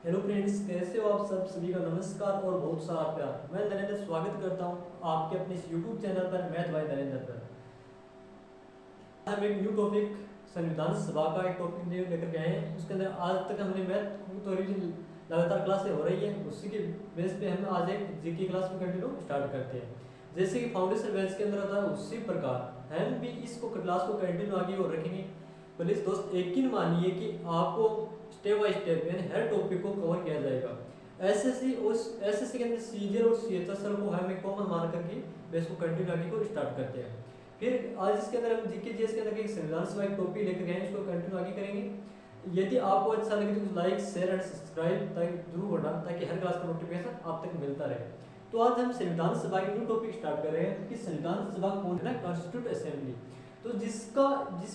Hello friends, कैसे हो आप सब? सभी का नमस्कार और बहुत सारा प्यार। मैं नरेंद्र स्वागत करता हूं आपके अपने इस यूट्यूब चैनल पर मैथ बाय नरेंद्र पर। हम एक न्यू टॉपिक संविधान सभा का एक टॉपिक लेकर गए हैं। उसके अंदर आज तक हमने मैथ तो रिवीजन लगातार क्लासें हो रही है, उसी के बेस पे हम आज एक जीके क्लास में कंटिन्यू स्टार्ट करते हैं। जैसे कि फाउंडेशन बैच के अंदर होता है उसी प्रकार हम भी इसको क्लास को कंटिन्यू आगे और रखेंगे। प्लीज दोस्त यकीन मानिए कि आपको स्टेप बाय स्टेप यानी हर टॉपिक को कवर किया जाएगा। एसएससी के अंदर सीजीएल और सीएचएसएल को हम एक कॉमन मान करके बेस को कंटिन्यू आगे को स्टार्ट करते हैं। फिर आज इसके अंदर हम जीके जीएस के अंदर एक संविधान सभा एक टॉपिक लेकर गए हैं, इसको कंटिन्यू आगे करेंगे। यदि आपको अच्छा लगे तो लाइक शेयर एंड सब्सक्राइब जरूर करना ताकि हर क्लास का नोटिफिकेशन आप तक मिलता रहे। तो आज हम संविधान सभा की न्यू टॉपिक स्टार्ट कर रहे हैं कि संविधान सभा कौन है ना, कॉन्स्टिट्यूट असेंबली। तो जिस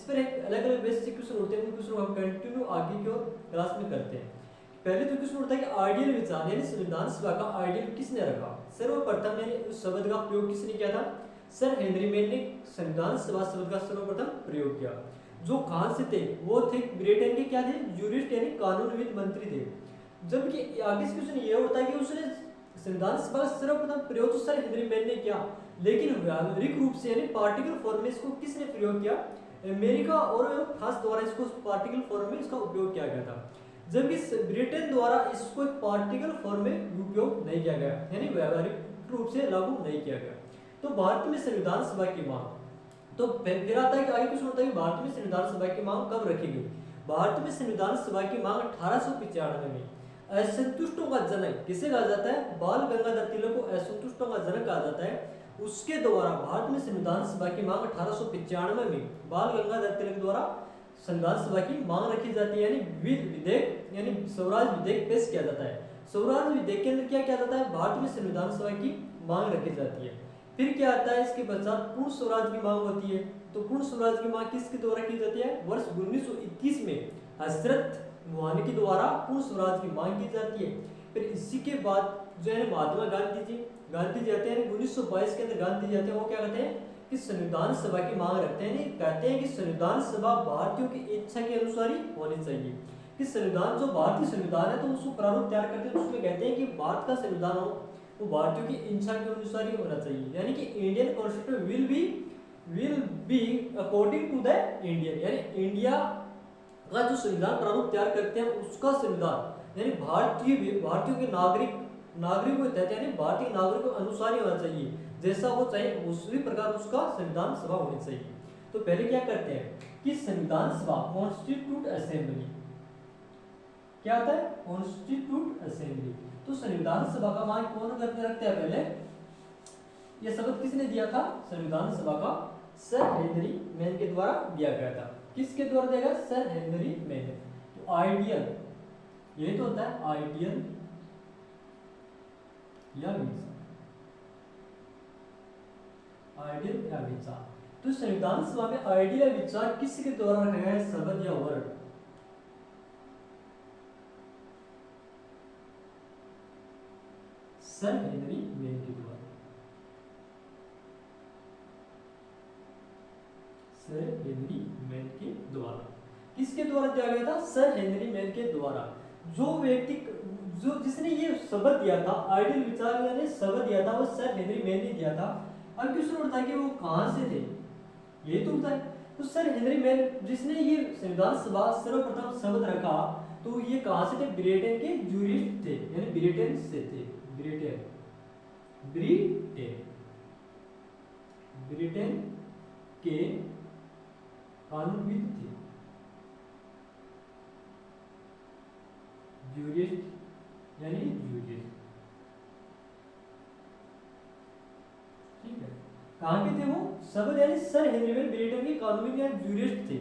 पर एक अलग अलग बेसिक क्वेश्चन होते हैं, उन क्वेश्चन को हम कंटिन्यू आगे की ओर क्लास में करते हैं। पहले तो क्वेश्चन उठता है कि आइडियल विचार यानी संविधान सभा का आइडियल किसने रखा। सर्वप्रथम यानी उस शब्द का प्रयोग किसने किया था? सर हेनरी मेन ने संविधान सभा शब्द का सर्वप्रथम प्रयोग किया। जो कहां से थे? वो थे ब्रिटेन के क्या थे? यूरिस्ट यानी कानूनविद मंत्री थे। जबकि आगे से क्वेश्चन ये होता है कि उसने संविधान सभा का सर्वप्रथम प्रयोग तो सर हेनरी मेन ने किया, लेकिन व्यावहारिक रूप से यानी पार्टिकल फॉर्म में इसको किसने प्रयोग किया? अमेरिका और फ्रांस द्वारा इसको पार्टिकल फॉर्म में इसका उपयोग किया गया था। जबकि ब्रिटेन द्वारा इसको एक पार्टिकल फॉर्म में उपयोग नहीं किया गया, यानी व्यावहारिक रूप से लागू नहीं किया गया। तो भारत में संविधान सभा की मांग, तो फिर आता है कि आगे कुछ होता है कि भारत में संविधान सभा की मांग कब रखी गई। भारत में संविधान सभा की मांग 1895 में। असंतुष्टों का जनक किसे कहा जाता है? बाल गंगाधर तिलक को असंतुष्टों का जनक कहा जाता है। उसके द्वारा भारत में संविधान सभा की मांग 1895 में बाल गंगाधर तिलक द्वारा संविधान सभा की मांग रखी जाती है, यानी विधेयक यानी स्वराज विधेयक पेश किया जाता है। स्वराज विधेयक के अंदर क्या किया जाता है? भारत में संविधान सभा की मांग रखी जाती है। फिर क्या आता है? इसके पश्चात पूर्ण स्वराज की मांग होती है। तो पूर्ण स्वराज की मांग किसके द्वारा की जाती है? वर्ष 1921 में हजरत मोहानी के द्वारा पूर्ण स्वराज की मांग की जाती है। फिर इसी के बाद जो है महात्मा गांधी जी आते हैं 1922 के अंदर। गांधी जी आते हैं, वो क्या कहते हैं कि संविधान सभा की मांग रखते हैं। कहते हैं कि संविधान सभा भारतीयों की इच्छा के अनुसार ही होनी चाहिए। कि संविधान जो भारतीय संविधान है तो उसको प्रारूप तैयार करते हैं, उसमें कहते हैं कि भारत का संविधान हो वो भारतीयों की इच्छा के अनुसार ही होना चाहिए। यानी कि Indian constitution will be according to the Indian, यानी इंडिया का जो संविधान प्रारूप तैयार करते हैं उसका संविधान यानी भारतीयों के नागरिकों के तहत यानी भारतीय नागरिकों के अनुसार ही होना चाहिए। जैसा वो चाहे उसी प्रकार उसका संविधान सभा होनी चाहिए। तो पहले क्या करते हैं कि संविधान सभा कॉन्स्टिट्यूट असेंबली क्या आता है? Constitute assembly. तो संविधान सभा का मान कौन करते रखते हैं? पहले यह शब्द किसने दिया था? संविधान सभा का सर हेनरी मेन के द्वारा दिया गया था। किसके द्वारा दिया गया? Sir Henry main. तो आइडियल ये तो होता है आइडियल या विचार, आइडियल या विचार। तो संविधान सभा में आइडियल या विचार किसके द्वारा रखा गया है? शब्द या वर्ड सर हेनरी मेन के द्वारा। सर हेनरी मेन के द्वारा किसके द्वारा दिया गया था? सर हेनरी मेन के द्वारा। जो व्यक्ति जो जिसने ये शब्द दिया था आइडियल विचार ने शब्द दिया था वो सर हेनरी मेन ने दिया था। अब क्वेश्चन उठता है कि वो कहां से थे, ये तो उठता है। तो सर हेनरी मेन जिसने ये संविधान सभा सर्वप्रथम शब्द रखा तो ये कहां से थे? ब्रिटेन के यूरिस्ट थे, यानी ब्रिटेन से थे। ब्रिटेन के कानूनविद थे। यूरिस्ट यानी यूरिस्ट, ठीक है। कहां के थे वो? शब्द यानी सर हेनरी मेन ब्रिटेन के कानूनविद या यूरिस्ट थे।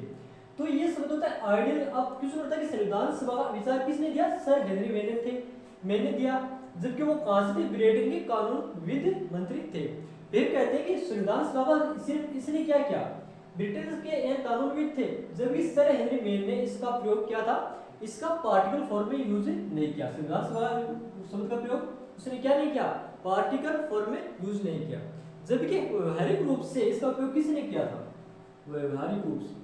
तो ये शब्द होता है आइडियल। अब क्वेश्चन होता है कि संविधान सभा का विचार किसने दिया? सर हेनरी मेन ने दिया। जबकि वो कहां से थे? ब्रिटेन के कानूनविद मंत्री थे। फिर कहते हैं कि संविधान सभा का सिर्फ इसने क्या किया? ब्रिटेन के कानूनविद थे। जबकि सर हेनरी मेन ने इसका प्रयोग किया था, इसका पार्टिकल फॉर्म में यूज नहीं किया। संविधान सभा शब्द का प्रयोग उसने क्या नहीं किया? पार्टिकल फॉर्म में यूज नहीं किया। जबकि व्यावहारिक रूप से इसका प्रयोग किसने किया था? व्यावहारिक रूप से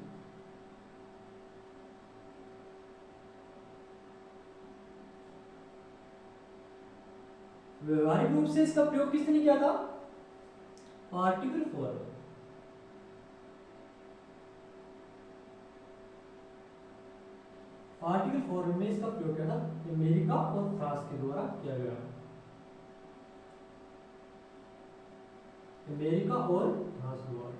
व्यवहारिक रूप से इसका प्रयोग किसने किया था? Particle form. पार्टिकल फॉर्म में इसका प्रयोग किया था अमेरिका और फ्रांस के द्वारा किया गया। अमेरिका और फ्रांस द्वारा,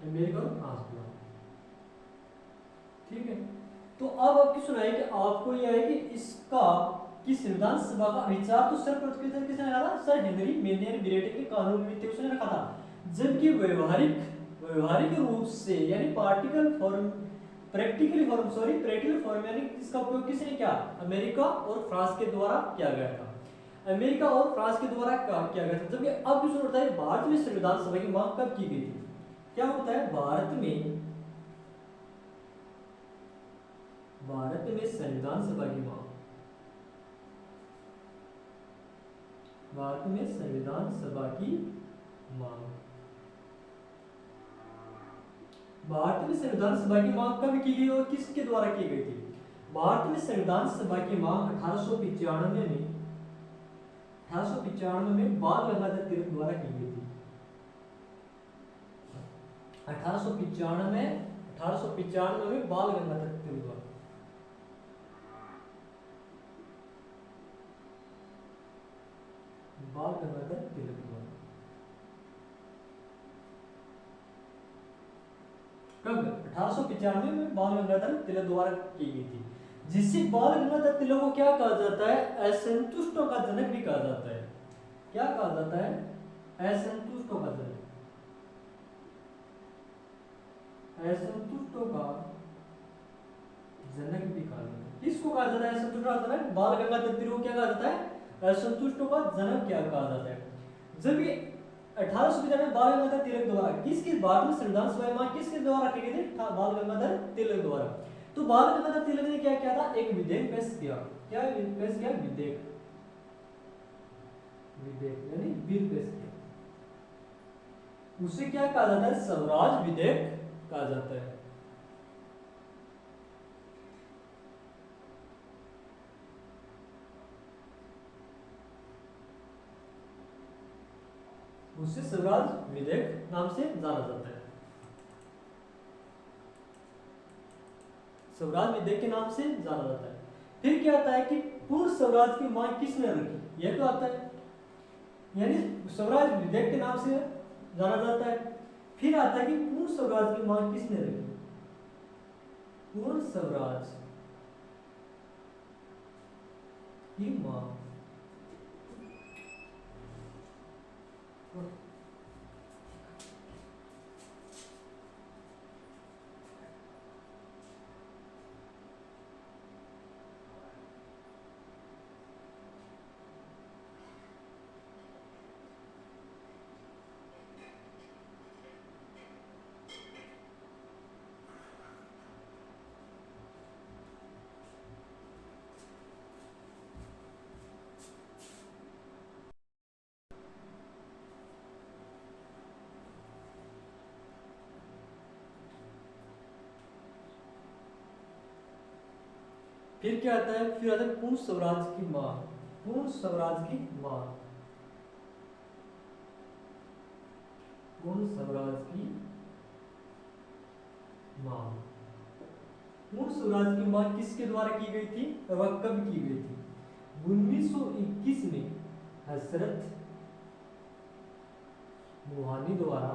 अमेरिका और फ्रांस द्वारा। ठीक है, तो अब आपकी सुनाई कि आपको यह है कि इसका कि संविधान सभा का विचार तो सर्वप्रथम किसने रखा था? सर हेनरी मेनियर ब्रेटे के कानून में थे, उसने रखा था। जबकि व्यवहारिक रूप से यानी पार्टिकल फॉर्म, प्रैक्टिकल फॉर्म यानी इसका उपयोग किसने किया? अमेरिका और फ्रांस के द्वारा किया गया था। अमेरिका और फ्रांस के द्वारा किया गया था। जबकि अब क्वेश्चन उठता है भारत में संविधान सभा की मांग कब की गई थी? क्या होता है भारत में संविधान सभा की मांग, भारत में संविधान सभा की मांग, भारत में संविधान सभा की मांग कब की गई और किसके द्वारा की गई थी? भारत में संविधान सभा की मांग 1895 में बाल गंगाधर तिलक द्वारा की गई थी। 1895 में बाल गंगाधर तिलक द्वारा। बाल गंगाधर तिलक द्वारा कब? 1895 में बाल गंगाधर तिलक द्वारा की गई थी, जिससे बाल गंगाधर तिलक को क्या कहा जाता है? असंतुष्टों का जनक भी कहा जाता है। क्या कहा जाता है? असंतुष्टों का जनक, असंतुष्टों का जनक भी कहा जाता है। किसको कहा जाता है असंतुष्टों का जनक? बाल गंगाधर तिलक को क्या कहा जाता है? असंतुष्टों का जनक क्या कहा जाता है। जब ये 1895 में बाल गंगाधर तिलक द्वारा किसकी भारत में संविधान सभा की मांग किसके द्वारा की गई थी? बाल गंगाधर तिलक द्वारा। तो बाल गंगाधर तिलक ने क्या किया था? एक विधेयक पेश किया। क्या पेश किया? विधेयक यानी बिल पेश किया। उसे क्या कहा जाता है? स्वराज विधेयक कहा जाता है। उसे स्वराज विधेयक नाम से जाना जाता है। स्वराज विधेयक के नाम से जाना जाता है। फिर क्या आता है कि पूर्ण स्वराज की मांग किसने रखी? यह तो आता है, यानी स्वराज विधेयक के नाम से जाना जाता है। फिर आता है कि पूर्ण स्वराज की मांग किसने रखी? पूर्ण स्वराज की मांग फिर क्या आता है? फिर आता है पूर्ण स्वराज की मांग। पूर्ण स्वराज की मांग, पूर्ण स्वराज की मांग। पूर्ण स्वराज की मांग किसके द्वारा की गई थी और वह कब की गई थी? 1921 में हजरत मोहानी द्वारा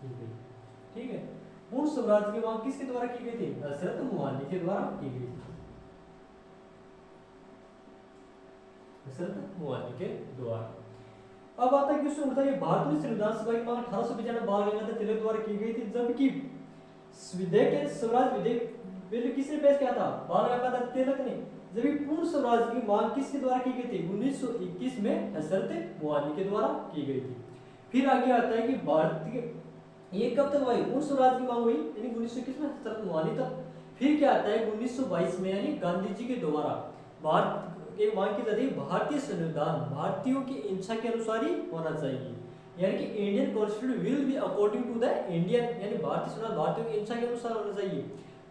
की गई। ठीक है, पूर्ण स्वराज की मांग किसके द्वारा की गई थी? हजरत मोहानी के द्वारा की गई थी। हजरत मोहानी के द्वारा। अब आता है क्वेश्चन उठता है भारत में संविधान सभा की मांग 1895 बाल गंगाधर तिलक द्वारा की गई थी, जबकि विधेयक स्वराज विधेयक बिल किसने पेश किया था? बाल गंगाधर तिलक ने। जबकि पूर्ण स्वराज की मांग किसके द्वारा की गई थी? 1921 में हजरत मोहानी के द्वारा की गई थी। फिर आगे आता है कि भारत के ये कब तक हुई? पूर्ण स्वराज की मांग हुई यानी 1921 में हजरत मोहानी तक। फिर क्या आता है 1922 में यानी गांधी जी के द्वारा भारत एक मांग की जाती है भारतीय संविधान भारतीयों की इच्छा के अनुसार ही होना चाहिए, यानी कि Indian constitution will be according to the Indian, यानी भारतीय संविधान भारतीयों की इच्छा के अनुसार होना चाहिए।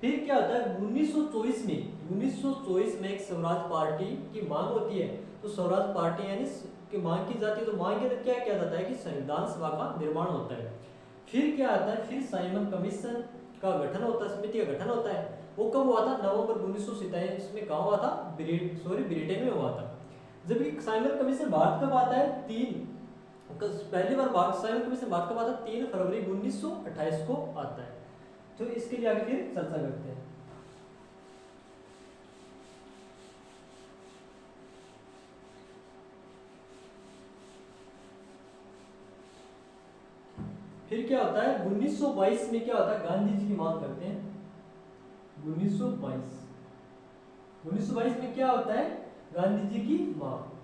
फिर क्या होता है 1924 में एक स्वराज पार्टी की मांग होती है। तो स्वराज पार्टी यानी की मांग की जाती है। तो मांग के अंदर क्या किया जाता है कि संविधान सभा का निर्माण होता है। फिर क्या आता है, फिर साइमन कमीशन का गठन होता है, समिति का गठन होता है। वो कब हुआ था? नवंबर 1927 में। कहाँ हुआ था? ब्रिटेन में हुआ था। जबकि साइमन कमीशन भारत कब आता है? पहली बार साइमन कमीशन भारत कब आता है? 3 फरवरी 1928 को आता है। तो इसके लिए आगे फिर चर्चा करते हैं। फिर क्या होता है 1922 में? क्या होता है? गांधी जी की मांग करते हैं 1922 में क्या होता है? गांधी जी की मांग।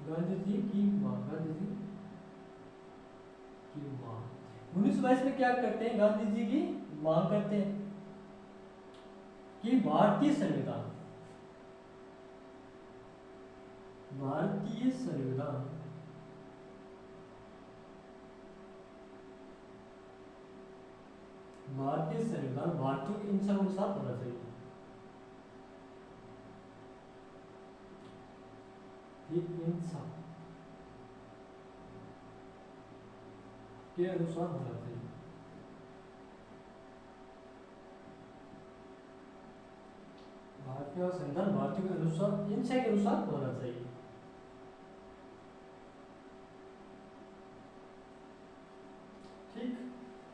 गांधी जी की मांग 1922 में क्या करते हैं? गांधी जी की मांग करते हैं कि भारतीय संविधान भारतीयों की इच्छा के अनुसार होना चाहिए। इच्छा के अनुसार होना चाहिए। भारतीय संविधान भारतीयों के अनुसार, इच्छा के अनुसार होना चाहिए। ठीक।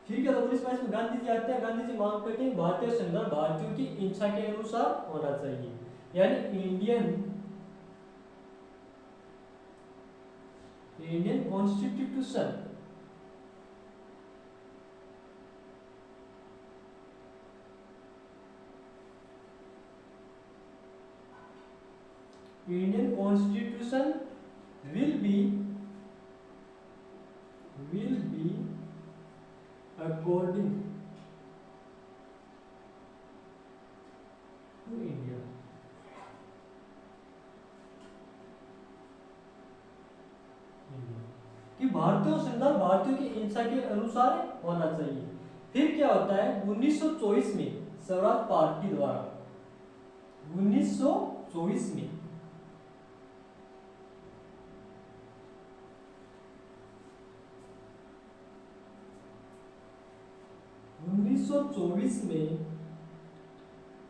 फिर क्या 1922 में गांधी जी आते हैं। गांधी जी मांग करते हैं भारतीय संविधान भारतीयों की इच्छा के अनुसार होना चाहिए, यानी Indian constitution will be according to India। कि भारतीय संविधान भारतीयों की इच्छा के अनुसार होना चाहिए। फिर क्या होता है 1924 में स्वराज पार्टी द्वारा 1924 में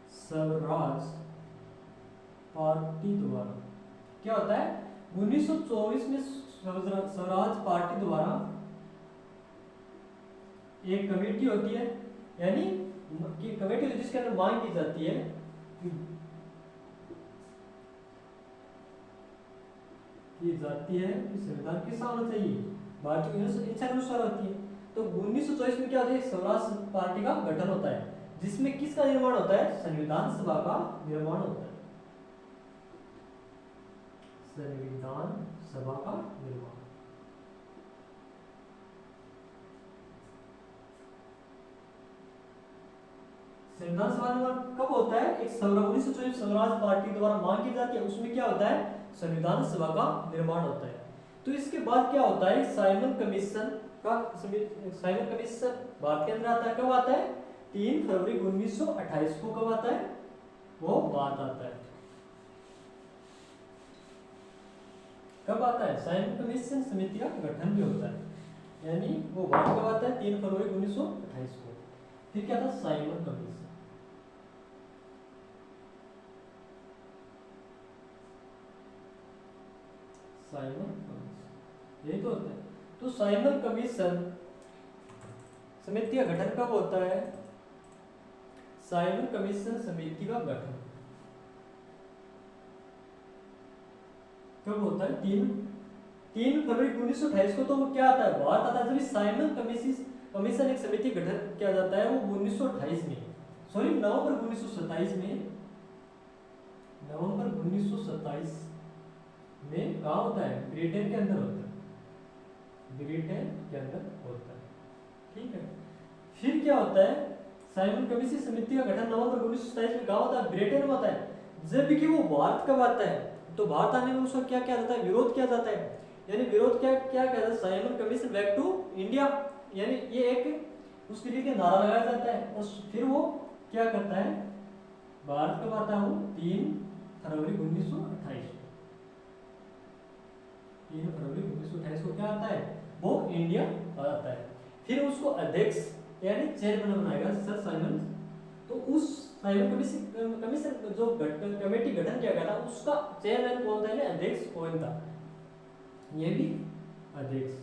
स्वराज पार्टी द्वारा क्या होता है 1924 में स्वराज पार्टी द्वारा एक कमेटी होती है, यानी कि कमेटी होती है जिसके अंदर मांग की जाती है कि संविधान किस होना चाहिए? भारतीय इच्छा के अनुसार होती है। तो 1924 में क्या होता है? स्वराज पार्टी का गठन होता है, जिसमें किसका निर्माण होता है? संविधान सभा का निर्माण होता है। संविधान सभा का निर्माण। संविधान सभा निर्माण कब होता है? एक 1924 स्वराज पार्टी द्वारा मांग की जाती है, उसमें क्या होता है? संविधान सभा का निर्माण होता है। तो इसके बाद क्या होता है? साइमन कमीशन भारत के अंदर आता है। कब आता है? 3 फरवरी 1928 को। कब आता है? वो बात आता है। कब आता है? साइमन कमीशन समिति का गठन भी होता है, यानी वो बात कब आता है? 3 फरवरी 1928 को। फिर क्या था? Simon commission. यही तो होता है। तो साइमन कमीशन समिति का गठन कब होता है? साइमन कमीशन समिति का गठन कब होता है? 3 फरवरी 1928 को। तो वो क्या आता है? बात आता है जब साइमन कमीशन एक समिति गठन किया जाता है, वो 1928 में, सॉरी नवंबर 1927 में कहा होता है? ब्रिटेन के अंदर होता है। ठीक है। फिर क्या होता है? साइमन कमीशन समिति का गठन नवंबर 1927 में कहा होता है? ब्रिटेन में होता है। जब कि वो भारत कब आता है? तो भारत आने में उसका क्या किया जाता है? विरोध किया जाता है। यानी विरोध क्या क्या कहता है, Simon commission back to India, यानी ये एक उसके लिए नारा लगाया जाता है। और फिर वो क्या करता है, भारत कब आता है वो 3 फरवरी 1928 3 फरवरी 1928 को क्या आता है, वो इंडिया आता है। फिर उसको अध्यक्ष यानी चेयरमैन बनाएगा सर साइमन। तो उस साइमन कमीशन जो कमेटी गठन किया गया था उसका चेयरमैन कौन था, यानी अध्यक्ष कौन था, ये भी अध्यक्ष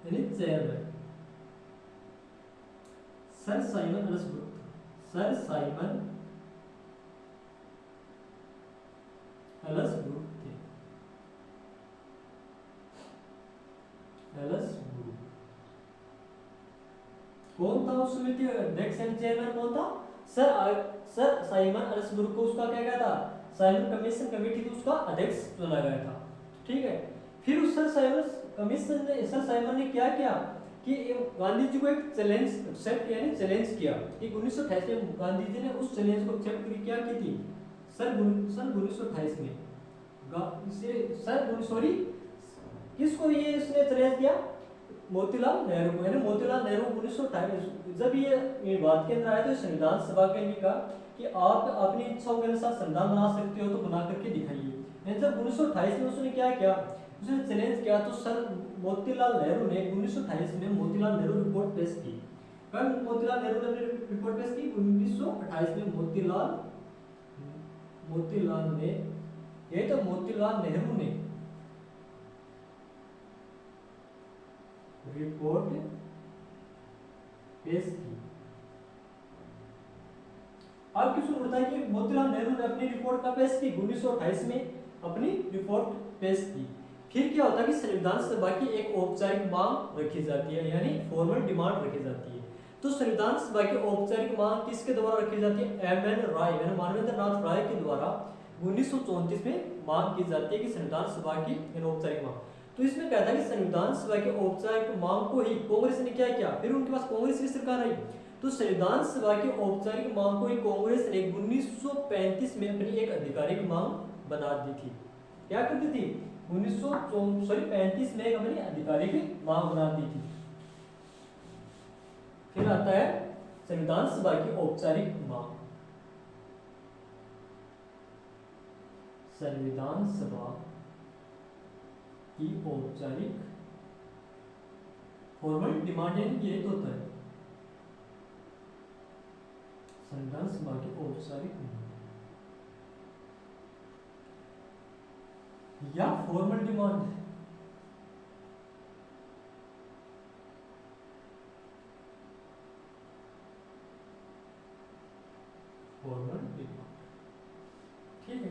यानी chairman Sir Simon Elsbrook. Sir Simon Elsbrook थे, एल्सब्रुक। कौन था उस समिति का अध्यक्ष एंड चेयरमैन कौन था, सर साइमन एल्सब्रुक को उसका क्या कहता, साइमन कमीशन कमेटी थी उसका अध्यक्ष चुना गया था। ठीक है, फिर उस सर साइमन कमीशन ने, सर साइमन ने क्या किया कि गांधी जी को एक चैलेंज एक्सेप्ट यानी चैलेंज किया कि 1928 में गांधी जी ने उस चैलेंज को एक्सेप्ट क्या की थी, सन 1928 में सॉरी किसको ये इसने चैलेंज किया, मोतीलाल नेहरू को। यानी मोतीलाल नेहरू 1928 जब ये बात के अंदर आया तो संविधान सभा के लिए कहा कि आप अपनी इच्छाओं के अनुसार संविधान बना सकते हो तो बना करके दिखाइए। जब 1928 में उसने क्या किया, उसने चैलेंज किया, तो सर मोतीलाल नेहरू ने 1928 में मोतीलाल नेहरू रिपोर्ट पेश की। कब मोतीलाल नेहरू ने रिपोर्ट पेश की, 1928 में मोतीलाल ने, ये तो मोतीलाल नेहरू ने रिपोर्ट पेश की। अब क्वेश्चन उठता है कि मोतीलाल नेहरू ने अपनी रिपोर्ट का पेश की 1928 में अपनी रिपोर्ट पेश की। फिर क्या होता है कि संविधान सभा की एक औपचारिक मांग रखी जाती है, यानी फॉर्मल डिमांड रखी जाती है। तो संविधान सभा की औपचारिक मांग किसके द्वारा रखी जाती है, एम.एन. राय यानी मानवेंद्र नाथ राय के द्वारा 1934 में मांग की जाती है कि संविधान सभा की औपचारिक मांग। तो इसमें कहता है कि संविधान सभा की औपचारिक मांग को ही कांग्रेस ने क्या किया, फिर उनके पास कांग्रेस की सरकार आई, तो संविधान सभा की औपचारिक मांग को ही कांग्रेस ने 1935 में अपनी एक आधिकारिक मांग बना दी थी। क्या करती थी, 1935 में अपनी आधिकारिक मांग बना दी थी। फिर आता है संविधान सभा की औपचारिक मांग। संविधान सभा की औपचारिक फॉर्मल डिमांड ये तो होता है संविधान सभा की औपचारिक या फॉर्मल डिमांड। फॉर्मल डिमांड, ठीक है।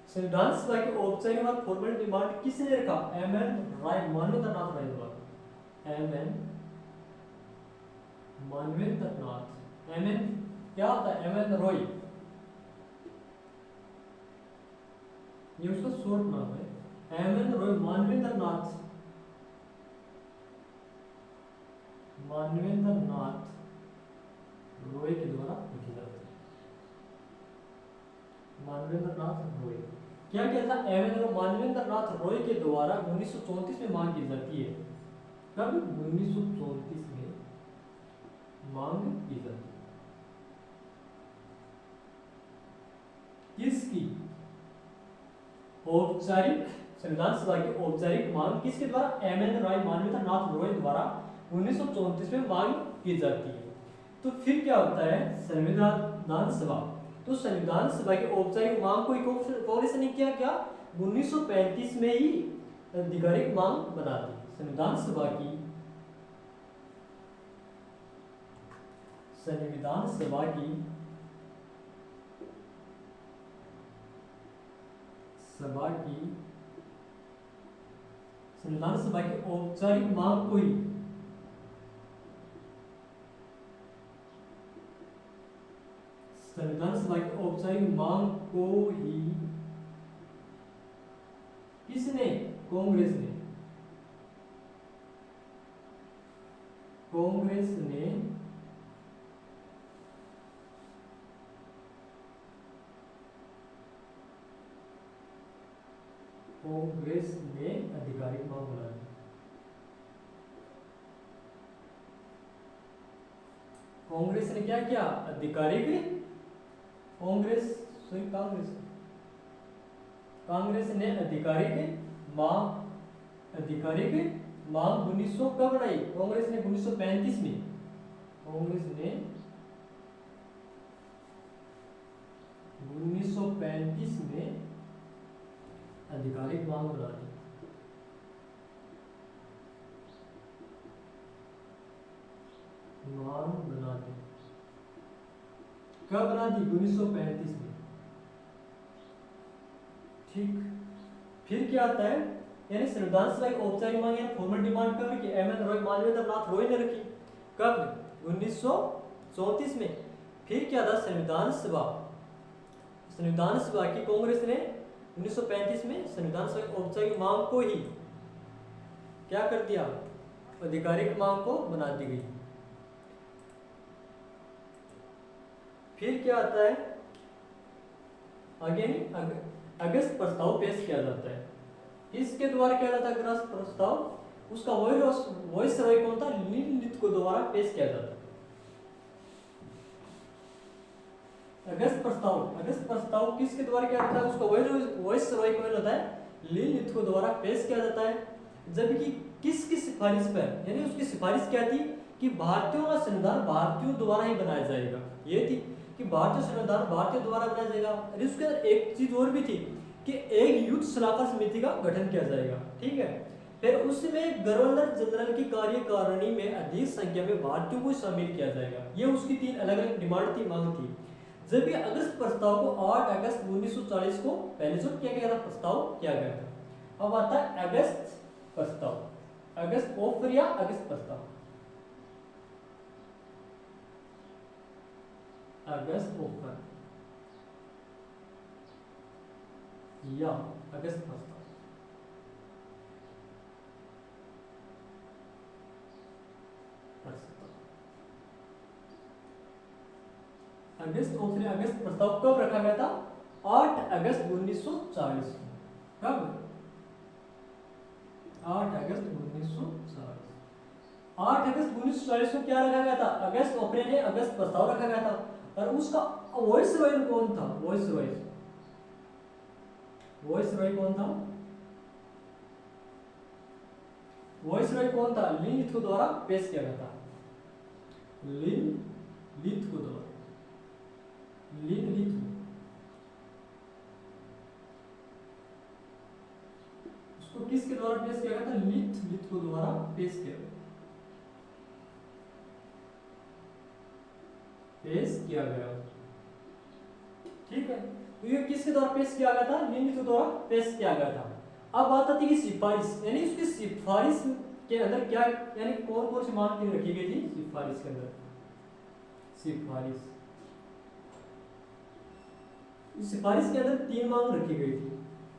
संविधान सभा की औपचारिक और फॉर्मल डिमांड किसने रखा, एम.एन. राय, मानवेंद्र नाथ राय द्वारा। एम.एन. मानवेंद्र नाथ, एम.एन. क्या होता है, एम.एन. रॉय, ये उसका शॉर्ट नाम है। एम.एन. रॉय मानवेंद्र नाथ रॉय के द्वारा लिखी जाती है। मानवेंद्र नाथ रॉय क्या कहता है, एम.एन. मानवेंद्र नाथ रॉय के द्वारा 1934 में मांग की जाती है। कब, 1934 में मांग की जाती है। किसकी औपचारिक, संविधान सभा की औपचारिक मांग किसके द्वारा, एम.एन. राय मानवेंद्र नाथ रॉय द्वारा 1934 में मांग की जाती है। तो फिर क्या होता है, संविधान सभा, तो संविधान सभा की औपचारिक मांग को कांग्रेस ने क्या किया, 1935 में ही आधिकारिक मांग बना दी। संविधान सभा की संविधान सभा की औपचारिक मांग को ही संविधान सभा की औपचारिक मांग को ही किसने, कांग्रेस ने कांग्रेस ने आधिकारिक मांग बुला दी। कांग्रेस ने क्या किया? आधिकारिक कांग्रेस ने आधिकारिक मांग 1900 कब बनाई? कांग्रेस ने 1935 में, कांग्रेस ने 1935 में आधिकारिक मांग बना दी। मांग बना दी कब बना दी? 1935 में। ठीक, फिर क्या आता है? यानी संविधान सभा की औपचारिक मांग या फॉर्मल डिमांड कब रखी? एम एन रॉय, मानवेंद्र नाथ रॉय ने रखी। कब? 1934 में। फिर क्या था? संविधान सभा की कांग्रेस ने 1935 में संविधान सभा की औपचारिक मांग को ही क्या कर दिया? आधिकारिक मांग को बना दी गई। फिर क्या आता है आगे? अगस्त प्रस्ताव पेश किया जाता है। इसके द्वारा क्या जाता है अगस्त प्रस्ताव? उसका वॉइस रॉय कौन था? लिनलिथ को द्वारा पेश किया जाता है। अगस्त प्रस्ताव किसके द्वारा किया जाता है? उसका वॉइस रॉय कौन होता है? लिनलिथ को द्वारा पेश किया जाता है। जबकि किसकी सिफारिश पर? यानी उसकी सिफारिश क्या थी कि भारतीयों का संविधान भारतीयों द्वारा ही बनाया जाएगा। ये थी कि भारतीय संविधान भारतीयों द्वारा बनाया जाएगा। और उसके अंदर एक चीज और भी थी कि एक युद्ध सलाहकार समिति का गठन किया जाएगा। ठीक है, फिर उसमें गवर्नर जनरल की कार्यकारिणी में अधिक संख्या में भारतीयों को शामिल किया जाएगा। ये उसकी 3 अलग अलग डिमांड थी, मांग थी। जब ये अगस्त प्रस्ताव को 8 अगस्त 1940 को पहले जो किया गया था, प्रस्ताव किया गया था। अब आता है अगस्त प्रस्ताव, अगस्त ऑफर या अगस्त प्रस्ताव, अगस्त ऑफर या अगस्त प्रस्ताव। अगस्त ऑफर या अगस्त प्रस्ताव कब रखा गया था? 8 अगस्त 1940 को। कब? 8 अगस्त 1940। 8 अगस्त 1940 को क्या रखा गया था? अगस्त ऑफर ने अगस्त प्रस्ताव रखा गया था। और उसका वॉइस रॉय कौन था? वॉइस रॉय कौन था? वॉइस रॉय कौन था? लिनलिथ को द्वारा पेश किया गया था। लिनलिथ को द्वारा, लिनलिथ उसको किसके द्वारा पेश किया गया था? लिनलिथ को द्वारा पेश किया गया। ठीक है, तो ये किसके द्वारा पेश किया गया था? लिनलिथ द्वारा पेश किया गया था। अब बात आती है सिफारिश, यानी उसकी सिफारिश के अंदर क्या, यानी कौन कौन सी मांग रखी गई थी सिफारिश के अंदर? सिफारिश के अंदर 3 मांग रखी गई थी।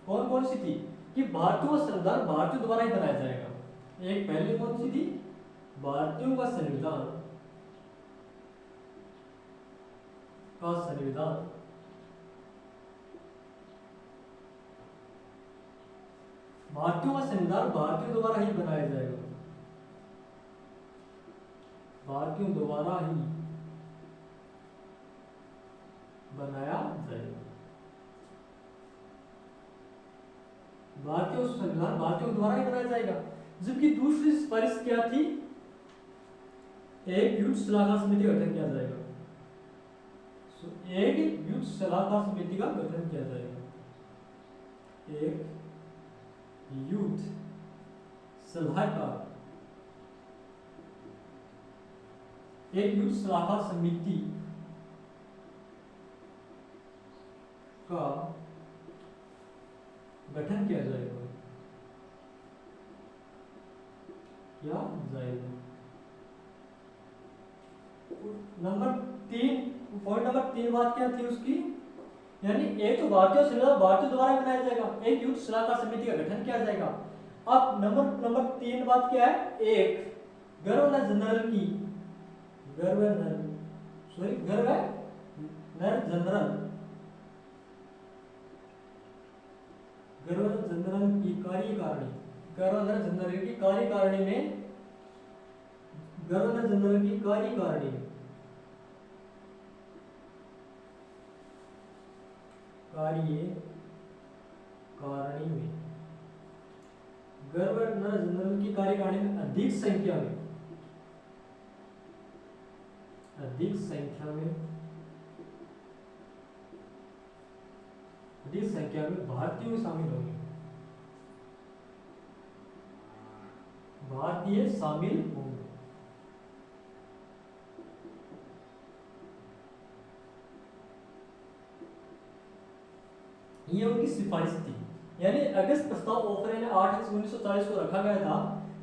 कौन कौन सी थी? कि भारतीयों का संविधान भारतीयों द्वारा ही बनाया जाएगा। एक पहले कौन सी थी? भारतीयों का संविधान भारतीयों द्वारा ही बनाया जाएगा। भारतीयों द्वारा ही बनाया जाएगा। भारतीय संविधान भारतीयों द्वारा ही बनाया जाएगा। जबकि दूसरी सिफारिश क्या थी? एक युद्ध सलाहकार समिति का गठन किया जाएगा। एक युद्ध सलाहकार समिति का गठन किया जाएगा। एक युद्ध सलाहकार, एक युद्ध सलाहकार समिति का गठन किया जाएगा। पॉइंट नंबर 3 बात क्या थी उसकी? यानी एक तो भारतीय संविधान भारतीय द्वारा बनाया जाएगा, एक युद्ध सलाहकार समिति का गठन किया जाएगा। अब नंबर 3 बात क्या है? एक गवर्नर जनरल गवर्नर जनरल की कार्यकारिणी, गवर्नर जनरल की कार्यकारिणी में, गवर्नर जनरल की कार्यकारिणी में, कार्यकारिणी में, गवर्नर जनरल की कार्यकारिणी में अधिक संख्या में, अधिक संख्या में, अधिक संख्या में भारतीय शामिल होंगे, भारतीय शामिल होंगे। ये उनकी सिफारिश थी। यानी अगस्त प्रस्ताव ऑफर यानी 8 अगस्त 1940 को रखा गया था,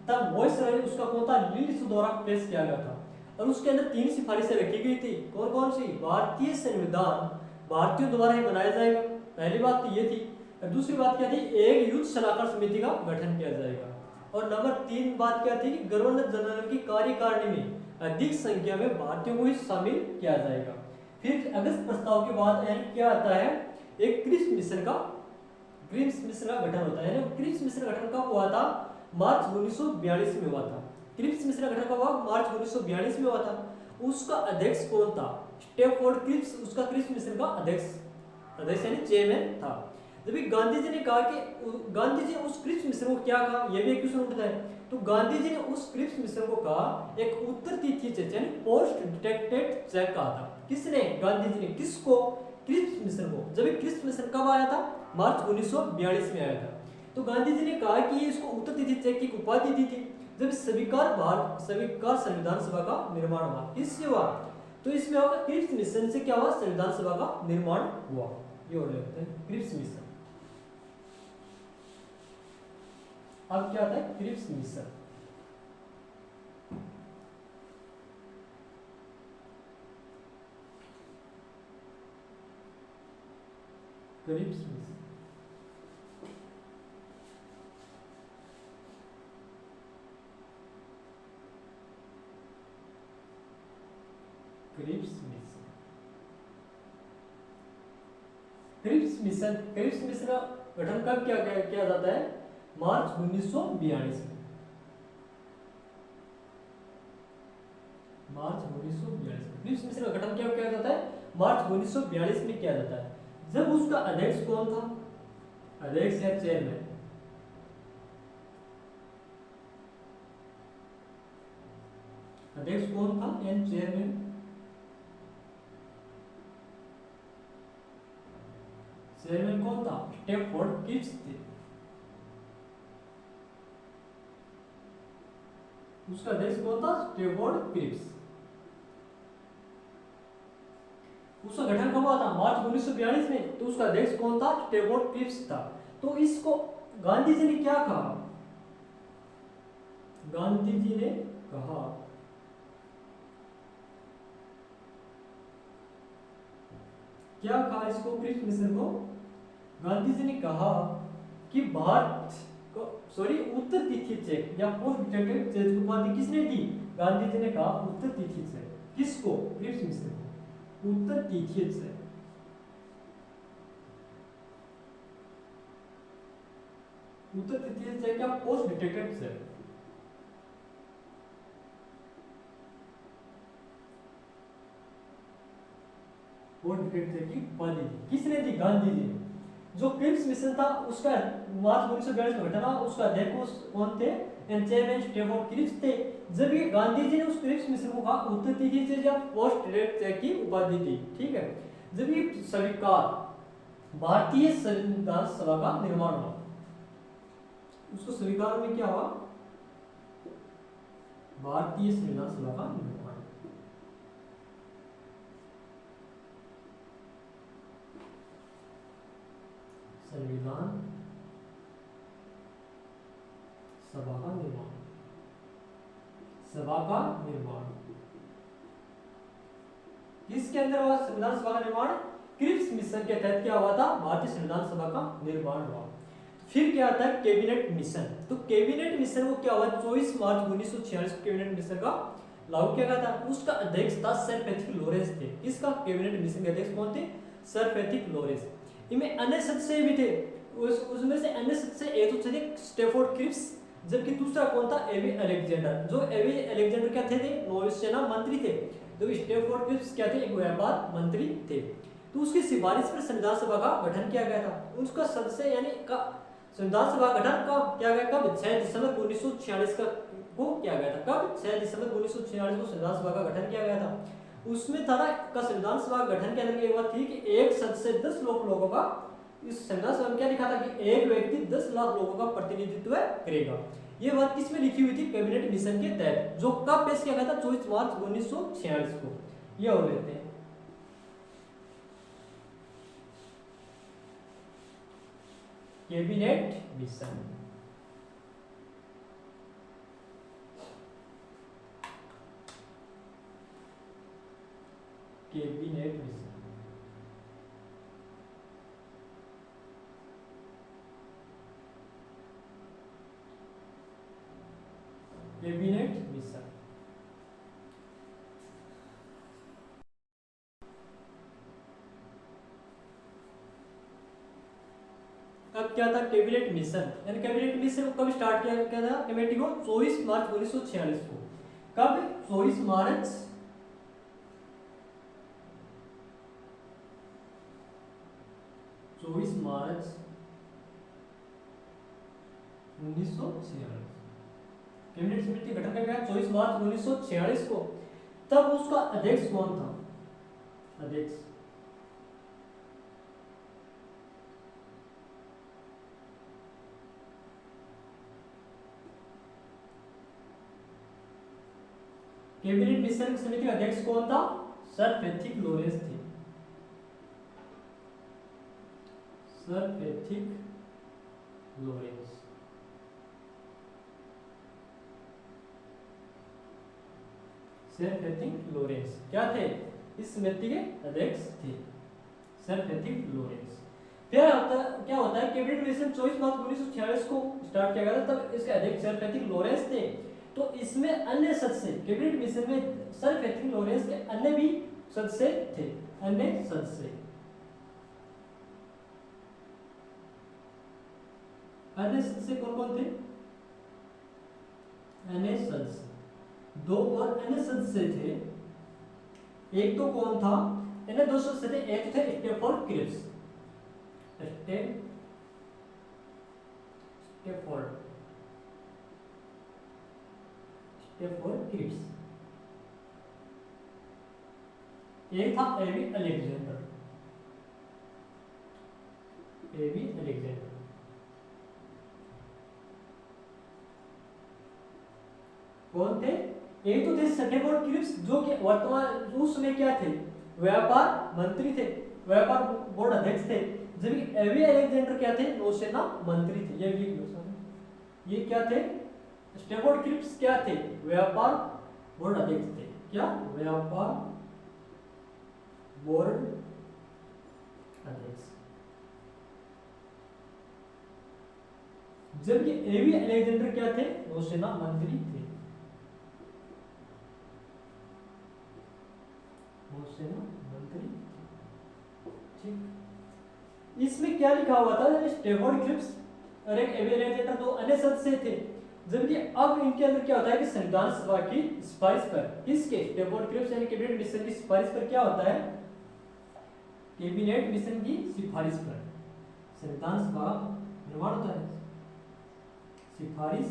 तब वॉइसरॉय उसका कौन था, लीड्स द्वारा पेश किया गया था और उसके अंदर 3 सिफारिशें रखी गई थी। कौन कौन सी? भारतीय संविधान भारतीयों द्वारा ही बनाया जाएगा, पहली बात तो ये थी। और दूसरी बात क्या थी, एक युद्ध सलाहकार समिति का गठन किया जाएगा। और नंबर 3 बात क्या थी कि गवर्नर जनरल की कार्यकारिणी में अधिक संख्या में भारतीयों को ही शामिल किया जाएगा। फिर अगस्त प्रस्ताव के बाद यानी क्या आता है, एक क्रिप्स मिशन का गठन होता है। क्रिप्स मिशन का गठन कब हुआ था? मार्च 1942 में हुआ था। क्रिप्स मिशन का गठन कब हुआ? मार्च 1942 में हुआ था। उसका अध्यक्ष कौन था? स्टैफोर्ड क्रिप्स उसका क्रिप्स मिशन का अध्यक्ष यानी चेयरमैन था। जब गांधी जी ने कहा कि गांधी जी उस क्रिप्स मिशन को क्या कहा, यह भी एक क्वेश्चन उठता है। तो गांधी जी ने उस क्रिप्स मिशन को कहा एक उत्तर तिथि चेक यानी पोस्ट डिटेक्टेड चेक कहा था। किसने? गांधी जी ने। किसको? क्रिप्स मिशन को। जब क्रिप्स मिशन कब आया था? मार्च 1942 में आया था। तो गांधी जी ने कहा कि इसको उत्तर तिथि चेक की उपाधि दी थी जब स्वीकार संविधान सभा का निर्माण हुआ। किससे हुआ? तो इसमें होगा क्रिप्स मिशन से क्या हुआ? संविधान सभा का निर्माण हुआ। ये और लेते हैं क्रिप्स मिशन। अब क्या आता है? Cripps mission. Cripps mission Cripps mission का गठन कब किया जाता है? मार्च 1942 में। मार्च 1942 में क्रिप्स मिशन का गठन क्या किया जाता है? मार्च 1942 में किया जाता है। जब उसका अध्यक्ष कौन था? अध्यक्ष या चेयरमैन? अध्यक्ष कौन था या चेयरमैन? चेयरमैन कौन था? स्टैफोर्ड क्रिप्स थे। उसका अध्यक्ष कौन था? Stafford Cripps. उसका गठन कब हुआ था? मार्च 1942 में। तो उसका अध्यक्ष कौन था? स्टैफोर्ड क्रिप्स था। तो इसको गांधी जी ने क्या कहा? गांधी जी ने कहा क्या कहा इसको? क्रिप्स मिशन को गांधी जी ने कहा कि उत्तर तिथि चेक या पोस्ट डिटेक्टेड चेक की उपाधि किसने दी? गांधी जी ने कहा उत्तर तिथि चेक। किसको? क्रिप्स मिशन को। उत्तर तिथि चेक। उत्तर तिथि चेक या पोस्ट डिटेक्टेड चेक। पोस्ट डिटेक्टेड चेक की उपाधि किसने दी? गांधी जी ने। जो क्रिप्स मिशन था उसका मार्च 1942 में घटना, उसका अध्यक्ष कौन थे? चेयरमैन स्टैफोर्ड क्रिप्स थे। जब ये गांधी जी ने उस क्रिप्स मिशन को कहा उत्तर तिथि चेक या पोस्ट डिटेक्टेड चेक की उपाधि थी। ठीक है। जब ये स्वीकार भारतीय संविधान सभा का निर्माण हुआ, उसको स्वीकार में क्या हुआ? भारतीय संविधान सभा का निर्माण। संविधान सभा का निर्माण। सभा का निर्माण किसके अंदर हुआ? संविधान सभा का निर्माण क्रिप्स मिशन के तहत क्या हुआ था? भारतीय संविधान सभा का निर्माण हुआ। फिर क्या आता है? Cabinet mission. तो कैबिनेट मिशन को क्या हुआ? 24 मार्च 1946 को कैबिनेट मिशन का लागू किया गया था। उसका अध्यक्ष था सर पैट्रिक लॉरेंस थे। इसका कैबिनेट मिशन के अध्यक्ष कौन थे? Sir Patrick Lawrence. इनमें अन्य सदस्य भी थे। उसमें से अन्य से एक तो थे स्टेफोर्ड क्रिप्स, जबकि दूसरा कौन था, एवी अलेक्जेंडर। जो एवी अलेक्जेंडर क्या थे, नौसेना मंत्री थे। तो स्टेफोर्ड क्रिप्स क्या थे, एक व्यापार मंत्री थे। तो उसकी सिफारिश पर संविधान सभा का गठन किया गया था। उसका सदस्य यानी का संविधान सभा गठन कब किया गया, कब 6 दिसंबर 1946 को किया गया था। कब 6 दिसंबर 1946 को संविधान सभा का गठन किया गया था। उसमें था का संविधान सभा गठन के अंदर ये बात थी कि एक सदस्य 10 लोगों का, इस संविधान सभा में क्या लिखा था कि एक व्यक्ति 10 लाख लोगों का प्रतिनिधित्व करेगा। ये बात किसमें लिखी हुई थी, कैबिनेट मिशन के तहत, जो कब पेश किया गया था, 24 मार्च 1946 को। यह हो लेते हैं cabinet mission. Cabinet mission cabinet mission. अब क्या था कैबिनेट मिशन, यानी कैबिनेट मिशन कब स्टार्ट किया था कमेटी को, 24 मार्च 1946 को। कब, 24 मार्च 1946 कैबिनेट समिति गठन किया गया 24 मार्च 1946 को। तब उसका अध्यक्ष कौन था, अध्यक्ष कैबिनेट मिशन समिति का अध्यक्ष कौन था, सर पैट्रिक लोरेंस थे। Sir Patrick Lorentz. Sir Patrick Lorentz क्या थे, इस समिति के अध्यक्ष थे, सर पैट्रिक लोरेंस। फिर क्या होता है, कैबिनेट मिशन 24 मार्च 1946 को स्टार्ट किया गया था, तब इसके अध्यक्ष सर पैट्रिक लोरेंस थे। तो इसमें अन्य सदस्य, कैबिनेट मिशन में सर पैट्रिक लोरेंस के अन्य भी सदस्य थे, अन्य सदस्य। अन्य सदस्य कौन कौन थे, अन्य सदस्य दो और अन्य सदस्य थे। एक तो कौन था, अन्य दो सदस्य थे, एक थे स्टेफोर्ड क्रिप्स, स्टेफोर्ड क्रिप्स। एक था एवी अलेक्जेंडर, एवी अलेक्जेंडर। कौन थे, एक तो थे स्टेफोर्ड क्रिप्स, जो कि वर्तमान उस समय क्या थे, व्यापार मंत्री थे, व्यापार बोर्ड अध्यक्ष थे। जबकि एवी अलेक्जेंडर क्या थे, नौसेना मंत्री थे। ये क्या थे, स्टेफोर्ड क्रिप्स क्या थे, व्यापार बोर्ड अध्यक्ष थे। क्या, व्यापार बोर्ड अध्यक्ष। जबकि एवी अलेक्जेंडर क्या थे, नौसेना मंत्री थे, नौसेना मंत्री। ठीक, इसमें क्या लिखा हुआ था, स्टेफोर्ड क्रिप्स और एक एवी अलेक्जेंडर दो अन्य सदस्य थे। जबकि अब इनके अंदर क्या होता है कि संविधान सभा की सिफारिश पर, किसके, स्टेफोर्ड क्रिप्स यानी कैबिनेट मिशन की सिफारिश पर क्या होता है, कैबिनेट मिशन की सिफारिश पर संविधान सभा निर्माण होता है। सिफारिश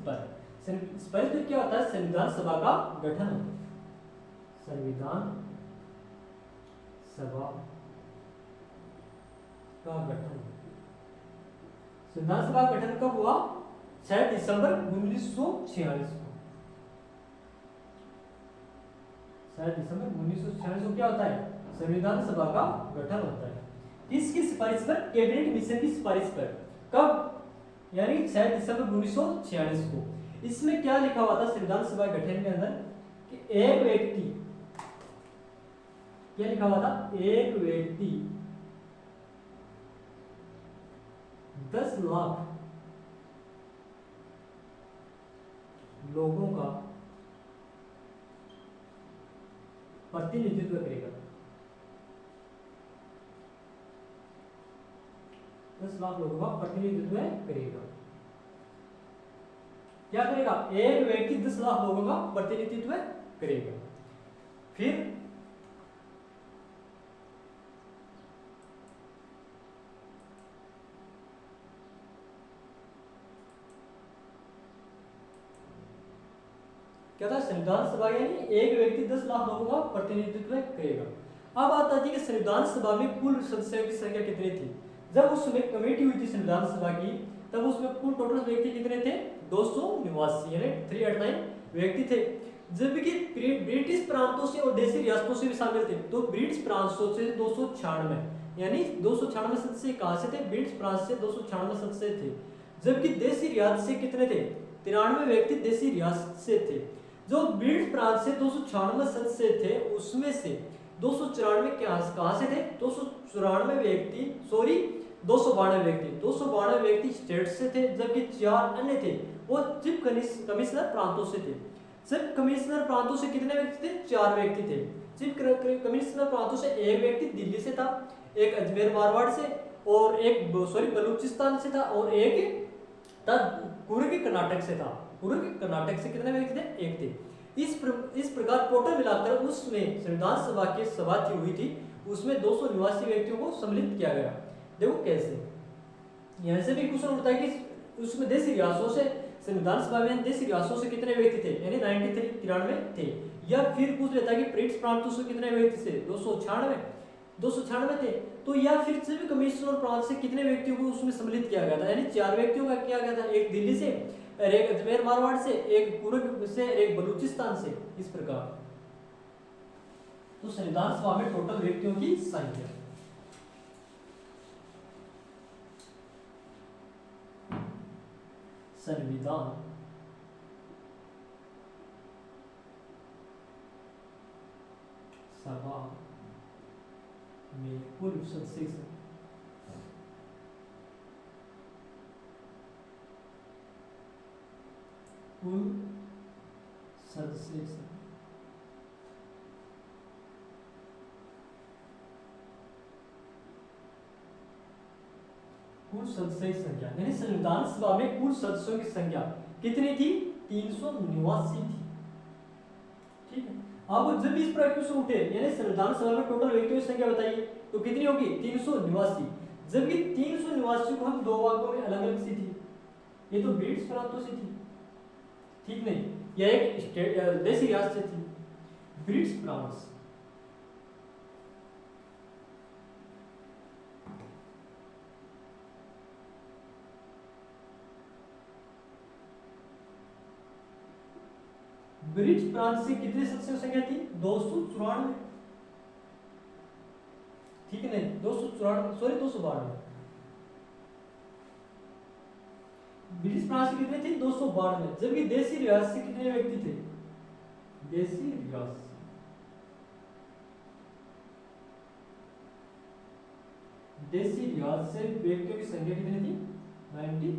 पर सिफारिश पर क्या होता है, संविधान सभा का गठन होता है। संविधान सभा का गठन, संविधान सभा का गठन कब हुआ, 6 दिसंबर 1946 को। 6 दिसंबर 1946 को क्या होता है, संविधान सभा का गठन होता है। किसकी सिफारिश पर, कैबिनेट मिशन की सिफारिश पर। कब, यानी 6 दिसंबर 1946 को। इसमें क्या लिखा हुआ था संविधान सभा गठन के अंदर कि एक व्यक्ति, क्या लिखा हुआ था, एक व्यक्ति 10 लाख लोगों का प्रतिनिधित्व करेगा। 10 लाख लोगों का प्रतिनिधित्व करेगा। क्या करेगा? एक व्यक्ति 10 लाख लोगों का प्रतिनिधित्व करेगा। फिर क्या था? संविधान सभा यानी एक व्यक्ति 10 लाख लोगों का प्रतिनिधित्व करेगा। अब आता है कि संविधान सभा में कुल सदस्यों की संख्या कितनी थी? जब उस समय कमेटी हुई थी संविधान सभा की, तब उसमें कुल टोटल व्यक्ति कितने थे? 289 यानी 389 व्यक्ति थे। जबकि ब्रिटिश प्रांतों से और देशी रियासतों से भी शामिल थे। तो ब्रिटिश प्रांतों से 296 यानी 296 सदस्य कहां से थे? ब्रिटिश प्रांत से 296 सदस्य थे। जबकि देशी रियासत से कितने थे? 93 व्यक्ति देशी रियासत से थे। जो ब्रिटिश प्रांत से 296 सदस्य थे उसमें से 294 कहां से थे? 294 व्यक्ति 292 व्यक्ति स्टेट से थे, जबकि 4 अन्य थे वो चीफ कमिश्नर प्रांतों से थे। चीफ कमिश्नर प्रांतों से कितने व्यक्ति थे? 4 व्यक्ति थे। चीफ कमिश्नर प्रांतों से एक व्यक्ति दिल्ली से था, एक अजमेर मारवाड़ से, और एक बलूचिस्तान से था, और एक पूर्वी कर्नाटक से था। पूर्वी कर्नाटक से कितने व्यक्ति थे? एक थे। इस प्रकार टोटल मिलाकर उसमें संविधान सभा की सभा हुई थी, उसमें 289 व्यक्तियों को सम्मिलित किया गया। देखो कैसे, यहाँ से भी क्वेश्चन उठता है कि उसमें देशी रियासतों से संविधान सभा में देशी रियासतों से कितने व्यक्ति थे? यानी 93 थे। या फिर पूछ लेता है कि ब्रिटिश प्रांतों से कितने व्यक्ति थे? 296 थे। तो या फिर सभी कमिश्नर प्रांत से कितने व्यक्तियों को उसमें सम्मिलित किया गया था? यानी 4 व्यक्तियों का किया गया था, एक दिल्ली से, एक अजमेर मारवाड़ से, एक पूर्व से, एक बलूचिस्तान से। इस प्रकार तो संविधान सभा में टोटल व्यक्तियों की संख्या संविधान सभा में कुल सदस्य कुल सदस्य संख्या यानी संविधान सभा में कुल सदस्यों की संख्या कितनी थी? 389 थी। ठीक है। अब जब इस प्रकार क्वेश्चन उठे यानी संविधान सभा में टोटल व्यक्तियों की संख्या बताइए तो कितनी होगी? 389। जबकि 389 को हम 2 भागों में अलग अलग सी थी। ये तो ब्रिटिश प्रांतों से थी, ठीक नहीं, यह एक स्टेट देशी रियासत से थी, ब्रिटिश प्रांत से। ब्रिटिश प्रांत से कितने सदस्यों की संख्या थी? 294। ठीक है नहीं, 292। ब्रिटिश प्रांत से कितने थे? 292। जबकि देशी रियासत से कितने व्यक्ति थे? देशी रियासत से व्यक्तियों की संख्या कितनी थी? 93।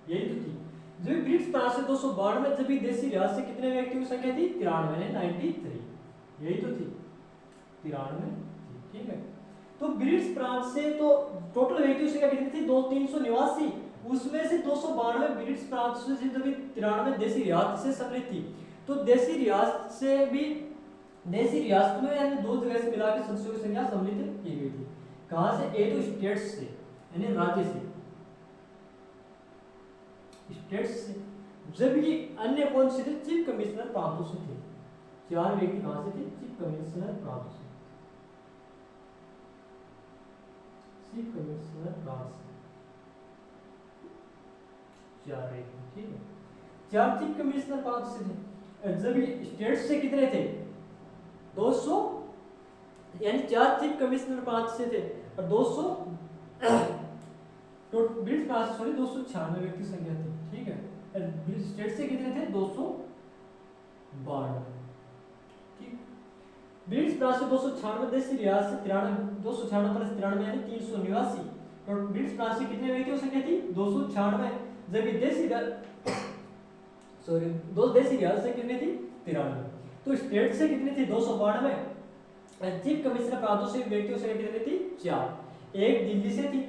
यही तो थी। जब ब्रिटिश प्रांत से 292, जबकि देशी रियासत से कितने व्यक्तियों की संख्या थी? 93 ने 93। यही तो थी 93। ठीक है। तो ब्रिटिश प्रांत से तो टोटल व्यक्तियों की संख्या कितनी थी? 389। उसमें से 292 ब्रिटिश प्रांत से, जबकि 93 देशी रियासत से सम्मिलित थी। तो देशी रियासत से भी, देशी रियासत में यानी 2 जगह से मिलाकर सदस्यों की संख्या सम्मिलित की गई थी। कहां से? ए तो स्टेट्स से यानी राज्य से, स्टेट्स से। जबकि अन्य कौन से थे? चीफ कमिश्नर प्रांतों से थे। 4 व्यक्ति कहां से थे? चीफ कमिश्नर प्रांतों से। चीफ कमिश्नर प्रांत से 4 व्यक्ति। ठीक है, 4 चीफ कमिश्नर प्रांत से थे। जबकि स्टेट्स से कितने थे? 200 यानी 4 चीफ कमिश्नर प्रांत से थे और 200 तो ब्रिटिश प्रांत से 296 व्यक्ति संख्या थी। ठीक है। स्टेट से कितने थे? 292। ठीक। ब्रिटिश प्रांत से 296, देशी रियासत से 93, 296 प्लस 93 यानी 389। तो ब्रिटिश प्रांत से कितने व्यक्तियों की संख्या थी? 296। जबकि देशी रियासत से कितनी थी? 93। तो स्टेट से कितनी थी 292, चीफ कमिश्नर प्रांतों से व्यक्तियों से कितनी थी 4। एक दिल्ली से थी,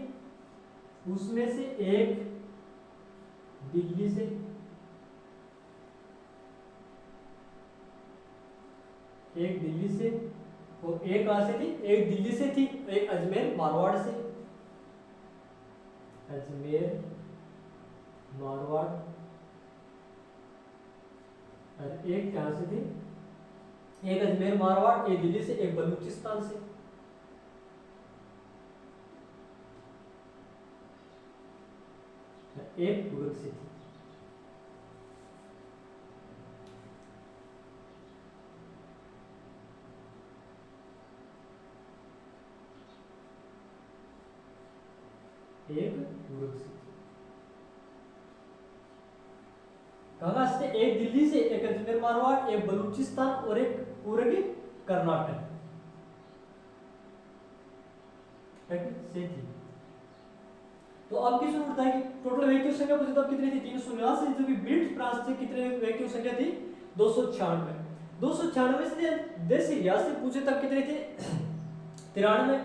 उसमें से एक दिल्ली से, एक दिल्ली से, और एक कहां से थी, एक दिल्ली से थी, एक अजमेर मारवाड़ से, अजमेर मारवाड़, और एक कहां से थी, एक अजमेर मारवाड़, एक दिल्ली से, एक बलूचिस्तान से। एक पूरब से थी। एक पूरब से थी। कहां से? एक दिल्ली से, एक अजमेर मारवाड़, एक बलूचिस्तान और एक पूर्वी कर्नाटक से थी। तो अब की जरूरत है कि टोटल व्यक्तियों की संख्या पूछे तो कितनी थी 389, जो कि ब्रिटिश प्रांत से कितने व्यक्तियों की संख्या थी 296। 296 से देश या से पूछे तब कितने थे 93।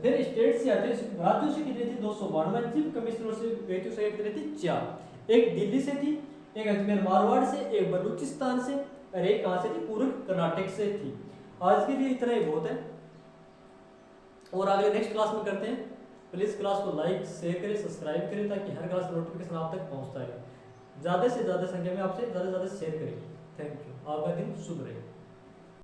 फिर स्टेट से आते राज्यों से कितने थे 292, चीफ कमिश्नर से व्यक्तियों की संख्या कितनी थी 4। एक दिल्ली से थी, एक अजमेर मारवाड़ से, एक बलूचिस्तान से और एक कहां से थी पूर्व कर्नाटक से थी। आज के लिए इतना ही बहुत है, और आगे नेक्स्ट क्लास में करते हैं। प्लीज क्लास को लाइक शेयर करें, सब्सक्राइब करें, ताकि हर क्लास का नोटिफिकेशन आप तक पहुंचता रहे। ज्यादा से ज्यादा संख्या में आपसे ज्यादा से ज्यादा शेयर करें। थैंक यू, आपका दिन शुभ रहे।